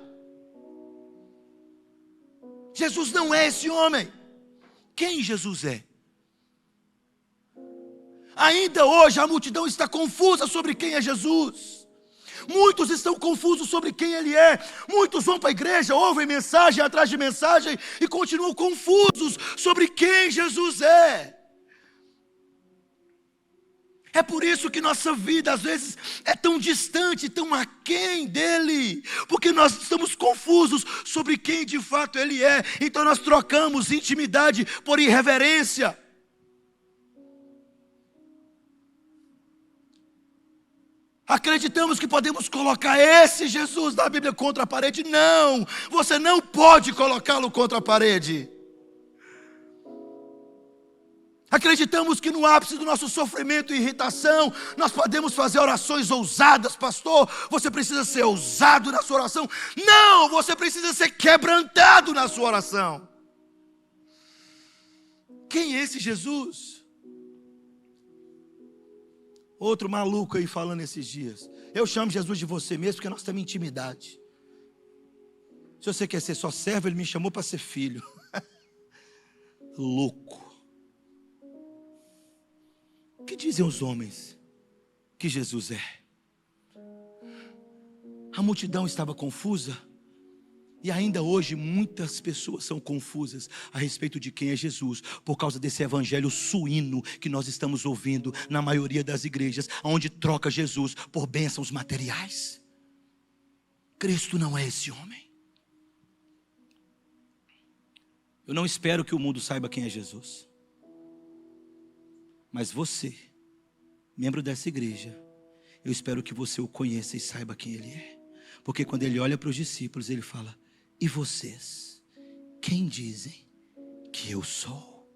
Jesus não é esse homem. Quem Jesus é? Ainda hoje a multidão está confusa sobre quem é Jesus. Muitos estão confusos sobre quem Ele é. Muitos vão para a igreja, ouvem mensagem atrás de mensagem e continuam confusos sobre quem Jesus é. É por isso que nossa vida às vezes é tão distante, tão aquém dele, porque nós estamos confusos sobre quem de fato Ele é. Então nós trocamos intimidade por irreverência. Acreditamos que podemos colocar esse Jesus da Bíblia contra a parede. Não, você não pode colocá-lo contra a parede. Acreditamos que no ápice do nosso sofrimento e irritação, nós podemos fazer orações ousadas. Pastor, você precisa ser ousado na sua oração. Não, você precisa ser quebrantado na sua oração. Quem é esse Jesus? Outro maluco aí falando esses dias. Eu chamo Jesus de você mesmo porque nós temos intimidade. Se você quer ser só servo, Ele me chamou para ser filho. Louco. O que dizem os homens que Jesus é? A multidão estava confusa. E ainda hoje muitas pessoas são confusas a respeito de quem é Jesus, por causa desse evangelho suíno que nós estamos ouvindo na maioria das igrejas, onde troca Jesus por bênçãos materiais. Cristo não é esse homem. Eu não espero que o mundo saiba quem é Jesus. Mas você, membro dessa igreja, eu espero que você o conheça e saiba quem Ele é. Porque quando Ele olha para os discípulos, Ele fala: e vocês, quem dizem que eu sou?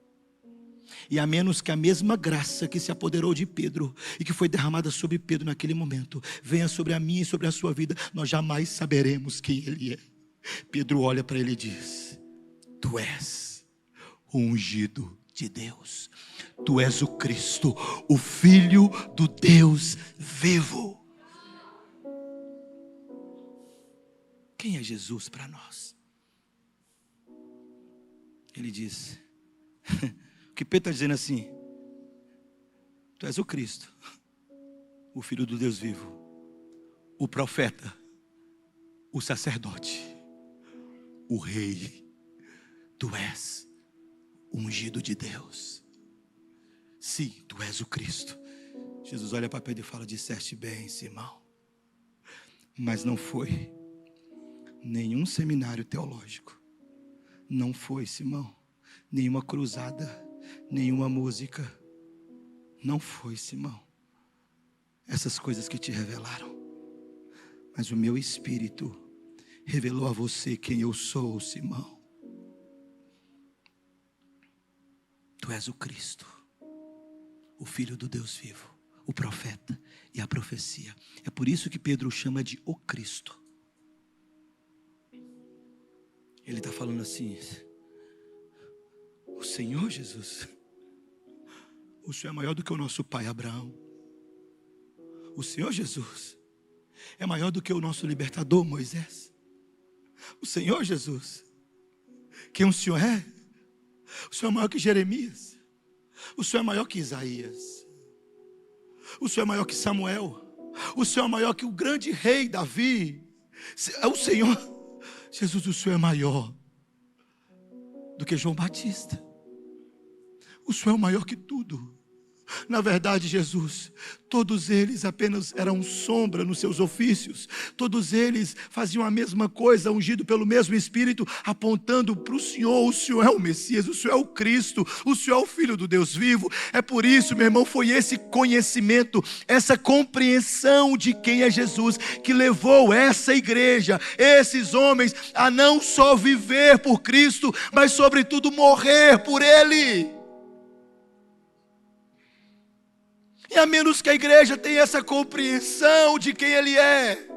E a menos que a mesma graça que se apoderou de Pedro e que foi derramada sobre Pedro naquele momento venha sobre a minha e sobre a sua vida, nós jamais saberemos quem Ele é. Pedro olha para ele e diz: tu és o ungido de Deus. Tu és o Cristo, o Filho do Deus vivo. Quem é Jesus para nós? Ele diz, o que Pedro está dizendo assim: tu és o Cristo, o Filho do Deus vivo, o profeta, o sacerdote, o rei. Tu és o ungido de Deus. Sim, tu és o Cristo. Jesus olha para Pedro e fala: disseste bem, Simão. Mas não foi nenhum seminário teológico. Não foi, Simão, nenhuma cruzada, nenhuma música. Não foi, Simão, essas coisas que te revelaram. Mas o meu Espírito revelou a você quem eu sou, Simão. Tu és o Cristo, o Filho do Deus vivo, o profeta e a profecia. É por isso que Pedro o chama de o Cristo. Ele está falando assim: o Senhor Jesus, o Senhor é maior do que o nosso pai Abraão. O Senhor Jesus é maior do que o nosso libertador Moisés. O Senhor Jesus, quem o Senhor é? O Senhor é maior que Jeremias. O Senhor é maior que Isaías. O Senhor é maior que Samuel. O Senhor é maior que o grande rei Davi. O Senhor, Jesus, o Senhor é maior do que João Batista. O Senhor é maior que tudo. Na verdade, Jesus, todos eles apenas eram sombra nos seus ofícios. Todos eles faziam a mesma coisa, ungido pelo mesmo Espírito, apontando para o Senhor. O Senhor é o Messias, o Senhor é o Cristo, o Senhor é o Filho do Deus vivo. É por isso, meu irmão, foi esse conhecimento, essa compreensão de quem é Jesus, que levou essa igreja, esses homens, a não só viver por Cristo, mas sobretudo morrer por Ele. E a menos que a igreja tenha essa compreensão de quem Ele é,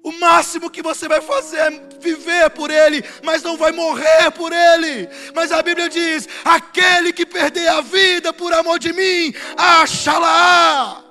o máximo que você vai fazer é viver por Ele, mas não vai morrer por Ele. Mas a Bíblia diz: aquele que perder a vida por amor de mim, achará.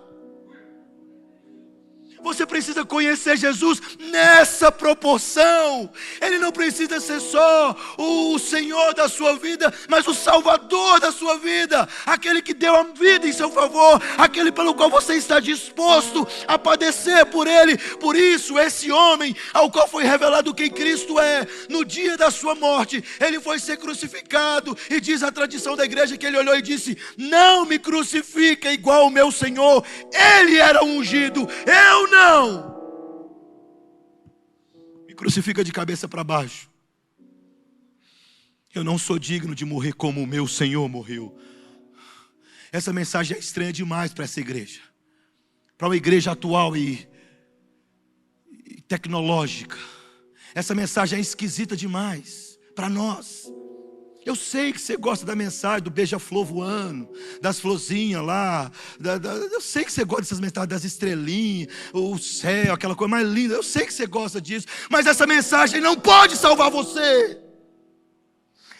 Você precisa conhecer Jesus nessa proporção. Ele não precisa ser só o Senhor da sua vida, mas o Salvador da sua vida. Aquele que deu a vida em seu favor. Aquele pelo qual você está disposto a padecer por Ele. Por isso, esse homem ao qual foi revelado quem Cristo é, no dia da sua morte, ele foi ser crucificado. E diz a tradição da igreja que ele olhou e disse: não me crucifica igual o meu Senhor. Ele era ungido, eu não. Me crucifica de cabeça para baixo. Eu não sou digno de morrer como o meu Senhor morreu. Essa mensagem é estranha demais para essa igreja. Para uma igreja atual e tecnológica. Essa mensagem é esquisita demais para nós. Eu sei que você gosta da mensagem do beija-flor voando, das florzinhas lá. Eu sei que você gosta dessas mensagens das estrelinhas, o céu, aquela coisa mais linda. Eu sei que você gosta disso. Mas essa mensagem não pode salvar você.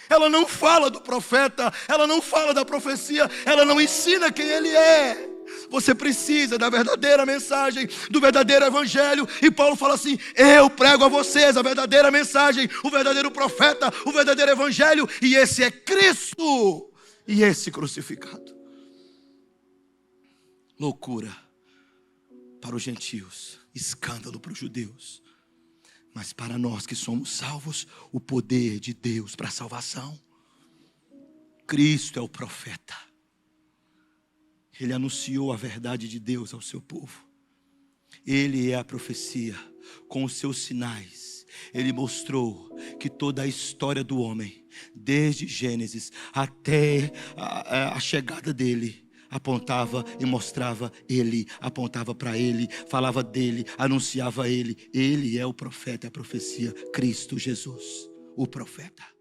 Ela não fala do profeta, ela não fala da profecia, ela não ensina quem ele é. Você precisa da verdadeira mensagem, do verdadeiro evangelho. E Paulo fala assim: eu prego a vocês a verdadeira mensagem, o verdadeiro profeta, o verdadeiro evangelho. E esse é Cristo, e esse crucificado. Loucura para os gentios, escândalo para os judeus. Mas para nós que somos salvos, o poder de Deus para a salvação. Cristo é o profeta. Ele anunciou a verdade de Deus ao seu povo. Ele é a profecia. Com os seus sinais, ele mostrou que toda a história do homem, desde Gênesis até a chegada dele, apontava e mostrava ele, apontava para ele, falava dele, anunciava ele. Ele é o profeta, a profecia, Cristo Jesus, o profeta.